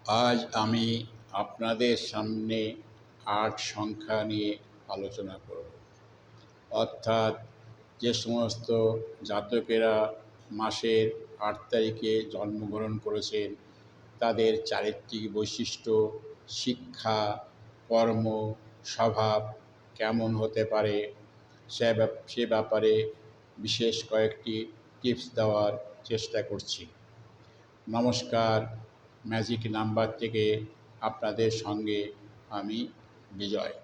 আজ আমি আপনাদের সামনে ৮ সংখ্যা নিয়ে আলোচনা করব। অর্থাৎ যে সমস্ত জাতকেরা মাসের ৮ তারিখে জন্মগ্রহণ করেছেন তাদের চারিত্রিক বৈশিষ্ট্য, শিক্ষা, কর্ম, স্বভাব কেমন হতে পারে সে ব্যাপারে বিশেষ কয়েকটি টিপস দেওয়ার চেষ্টা করছি। নমস্কার, ম্যাজিক নাম্বার থেকে আপনাদের সঙ্গে আমি বিজয়।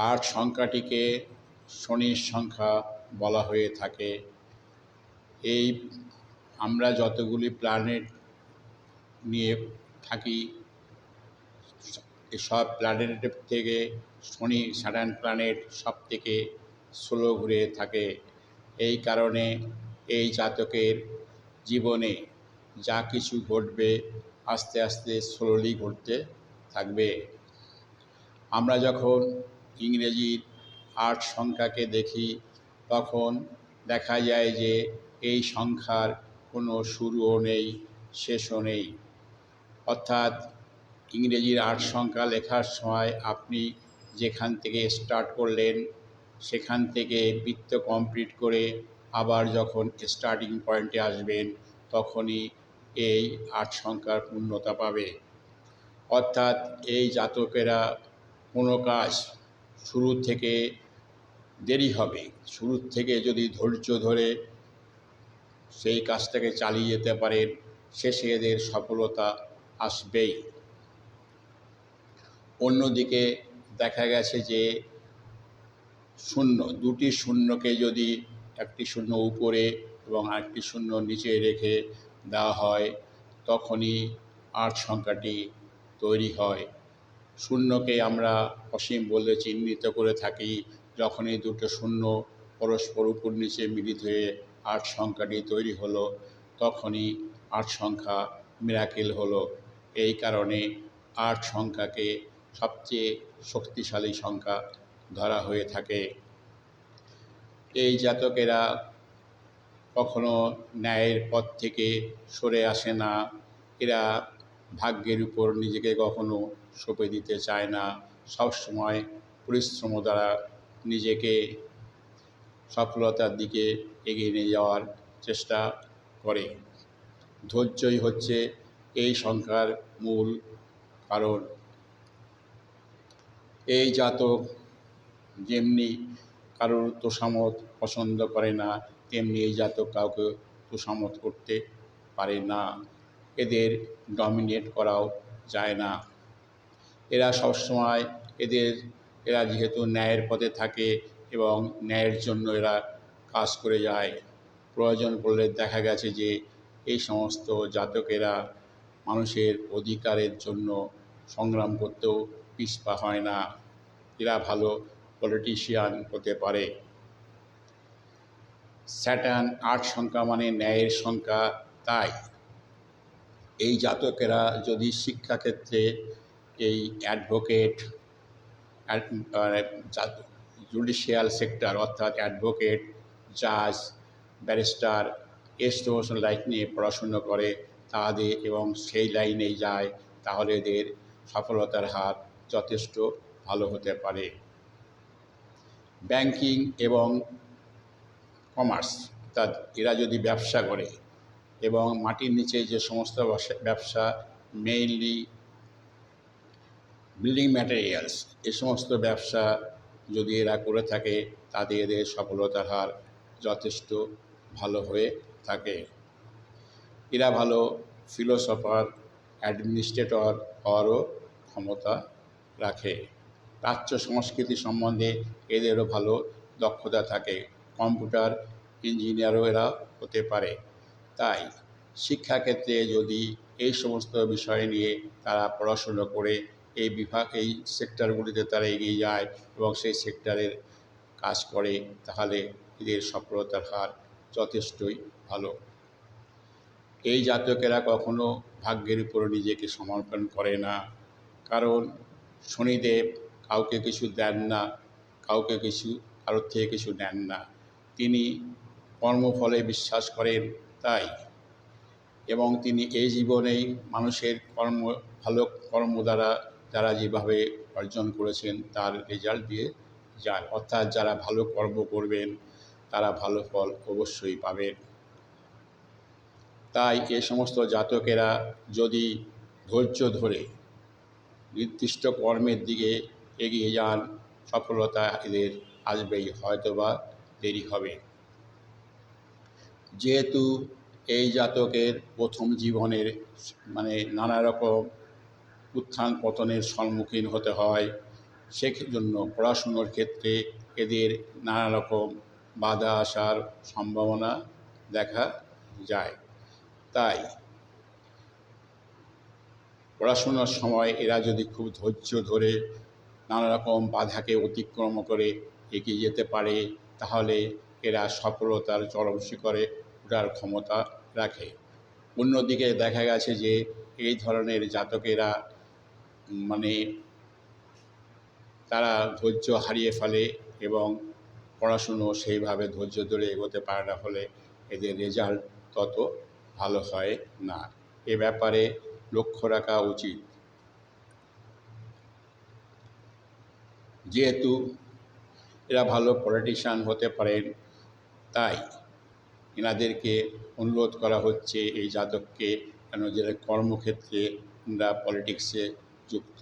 ৮ সংখ্যাটিকে শনির সংখ্যা বলা হয়ে থাকে। এই আমরা যতগুলি প্ল্যানেট নিয়ে থাকি সব প্ল্যানেটের থেকে শনি স্যাটার্ন প্ল্যানেট সব থেকে স্লো ঘুরে থাকে। এই কারণে এই জাতকের জীবনে যা কিছু ঘটবে আস্তে আস্তে স্লোলি ঘটতে থাকবে। আমরা যখন ইংরেজির ৮ সংখ্যাকে দেখি তখন দেখা যায় যে এই সংখ্যার কোনো শুরুও নেই, শেষও নেই। অর্থাৎ ইংরেজির ৮ সংখ্যা লেখার সময় আপনি যেখান থেকে স্টার্ট করলেন সেখান থেকে বৃত্ত কমপ্লিট করে আবার যখন স্টার্টিং পয়েন্টে আসবেন তখনই এই ৮ সংখ্যার পূর্ণতা পাবে। অর্থাৎ এই জাতকেরা কোনো কাজ শুরু থেকে দেরি হবে, শুরু থেকে যদি ধৈর্য ধরে সেই কাজটাকে চালিয়ে যেতে পারেন শেষে এদের সফলতা আসবেই। অন্যদিকে দেখা গেছে যে শূন্য, দুটি শূন্যকে যদি একটি শূন্য উপরে এবং আরেকটি শূন্য নিচে রেখে দেওয়া হয় তখনই ৮ সংখ্যাটি তৈরি হয়। শূন্যকে আমরা অসীম বলে চিহ্নিত করে থাকি। যখনই দুটো শূন্য পরস্পর উপর নিচে মিলিত হয়ে ৮ সংখ্যাটি তৈরি হলো তখনই ৮ সংখ্যা মিরাকেল হলো। এই কারণে ৮ সংখ্যাকে সবচেয়ে শক্তিশালী সংখ্যা ধরা হয়ে থাকে। এই জাতকেরা কখনো ন্যায়ের পথ থেকে সরে আসে না। এরা ভাগ্যের উপর নিজেকে কখনো সঁপে দিতে চায় না। সবসময় পরিশ্রম দ্বারা নিজেকে সফলতার দিকে এগিয়ে নিয়ে যাওয়ার চেষ্টা করে। ধৈর্যই হচ্ছে এই সংখ্যার মূল কারণ। এই জাতক যেমনি কারোর তোষামত পছন্দ করে না তেমনি এই জাতক কাউকে তোষামত করতে পারে না। এদের ডমিনেট করাও যায় না। এরা সবসময় এরা যেহেতু ন্যায়ের পথে থাকে এবং ন্যায়ের জন্য এরা কাজ করে যায়। প্রয়োজন পড়লে দেখা গেছে যে এই সমস্ত জাতকেরা মানুষের অধিকারের জন্য সংগ্রাম করতেও পিছপা হয় না। এরা ভালো পলিটিশিয়ান হতে পারে। স্যাটার্ন ৮ সংখ্যা মানে ন্যায়ের সংখ্যা। তাই এই জাতকেরা যদি শিক্ষাক্ষেত্রে এই অ্যাডভোকেট, জুডিশিয়াল সেক্টর অর্থাৎ অ্যাডভোকেট, জাজ, ব্যারিস্টার এই সমস্ত লাইন নিয়ে পড়াশুনো করে তাদের এবং সেই লাইনেই যায় তাহলে এদের সফলতার হার যথেষ্ট ভালো হতে পারে। ব্যাংকিং এবং কমার্স অর্থাৎ এরা যদি ব্যবসা করে এবং মাটির নিচে যে সমস্ত ব্যবসা মেইনলি বিল্ডিং ম্যাটেরিয়ালস এ সমস্ত ব্যবসা যদি এরা করে থাকে তাতে এদের সফলতার হার যথেষ্ট ভালো হয়ে থাকে। এরা ভালো ফিলোসফার, অ্যাডমিনিস্ট্রেটর হওয়ারও ক্ষমতা রাখে। প্রাচ্য সংস্কৃতি সম্বন্ধে এদেরও ভালো দক্ষতা থাকে। কম্পিউটার ইঞ্জিনিয়ারও এরা হতে পারে। তাই শিক্ষাক্ষেত্রে যদি এই সমস্ত বিষয় নিয়ে তারা পড়াশুনো করে এই সেক্টরগুলিতে তারা এগিয়ে যায় এবং সেই সেক্টরের কাজ করে তাহলে এদের সফলতার হার যথেষ্টই ভালো। এই জাতকেরা কখনো ভাগ্যের উপর নিজেকে সমর্পণ করে না। কারণ শনিদেব কাউকে কিছু দেন না, কারোর থেকে কিছু নেন না। তিনি কর্মফলে বিশ্বাস করেন। তাই এবং তিনি এই জীবনেই মানুষের ভালো কর্ম দ্বারা যারা যেভাবে অর্জন করেছেন তার রেজাল্ট দিয়ে যান, অর্থাৎ যারা ভালো কর্ম করবেন তারা ভালো ফল অবশ্যই পাবেন। তাই এ সমস্ত জাতকেরা যদি ধৈর্য ধরে নির্দিষ্ট কর্মের দিকে এগিয়ে যান, সফলতা এদের আসবেই, হয়তোবা দেরি হবে। যেহেতু এই জাতকের প্রথম জীবনের নানা রকম উত্থান পতনের সম্মুখীন হতে হয়, সেজন্য পড়াশুনোর ক্ষেত্রে এদের নানা রকম বাধা আসার সম্ভাবনা দেখা যায়। তাই পড়াশোনার সময় এরা যদি খুব ধৈর্য ধরে নানা রকম বাধাকে অতিক্রম করে এগিয়ে যেতে পারে, তাহলে এরা সফলতার চরম শিখরে ওঠার ক্ষমতা রাখে। অন্যদিকে দেখা গেছে যে এই ধরনের জাতকেরা মানে তারা ধৈর্য হারিয়ে ফেলে এবং পড়াশুনো সেইভাবে ধৈর্য ধরে এগোতে পারে না, ফলে এদের রেজাল্ট তত ভালো হয় না। এ ব্যাপারে লক্ষ্য রাখা উচিত। যেহেতু এরা ভালো পলিটিশিয়ান হতে পারেন, তাই এনাদেরকে অনুরোধ করা হচ্ছে এই জাতককে যেন কর্মক্ষেত্রে এরা পলিটিক্সে যুক্ত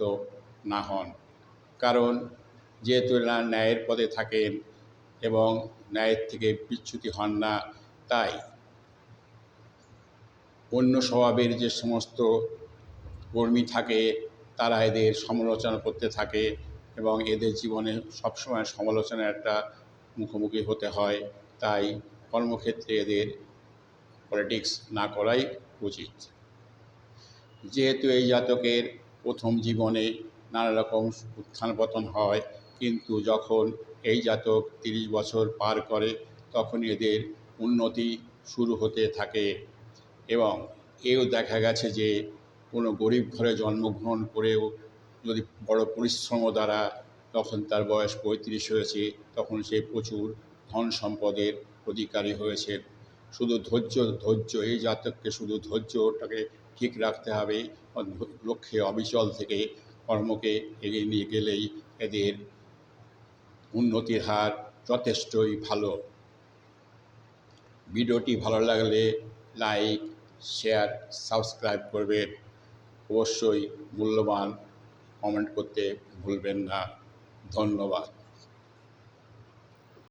না হন। কারণ যেহেতু এরা ন্যায়ের পদে থাকেন এবং ন্যায়ের থেকে বিচ্যুতি হন না, তাই অন্য স্বভাবের যে সমস্ত কর্মী থাকে তারা এদের সমালোচনা করতে থাকে এবং এদের জীবনে সবসময় সমালোচনার একটা মুখোমুখি হতে হয়। তাই কর্মক্ষেত্রে এদের পলিটিক্স না করাই উচিত। যেহেতু এই জাতকের প্রথম জীবনে নানা রকম উত্থান পতন হয়, কিন্তু যখন এই জাতক 30 বছর পার করে তখন এদের উন্নতি শুরু হতে থাকে। এবং এও দেখা গেছে যে কোনো গরিব ঘরে জন্মগ্রহণ করেও যদি বড় পরিশ্রম দ্বারা, তখন তার বয়স 35 হয়েছে, তখন সে প্রচুর ধন সম্পদের অধিকারী হয়েছে। শুধু ধৈর্য এই জাতককে শুধু ধৈর্যটাকে ঠিক রাখতে হবে, লক্ষ্যে অবিচল থেকে কর্মকে এগিয়ে নিয়ে গেলেই এদের উন্নতির হার যথেষ্টই ভালো। ভিডিওটি ভালো লাগলে লাইক, শেয়ার, সাবস্ক্রাইব করবেন। অবশ্যই মূল্যবান কমেন্ট করতে ভুলবেন না। ধন্যবাদ।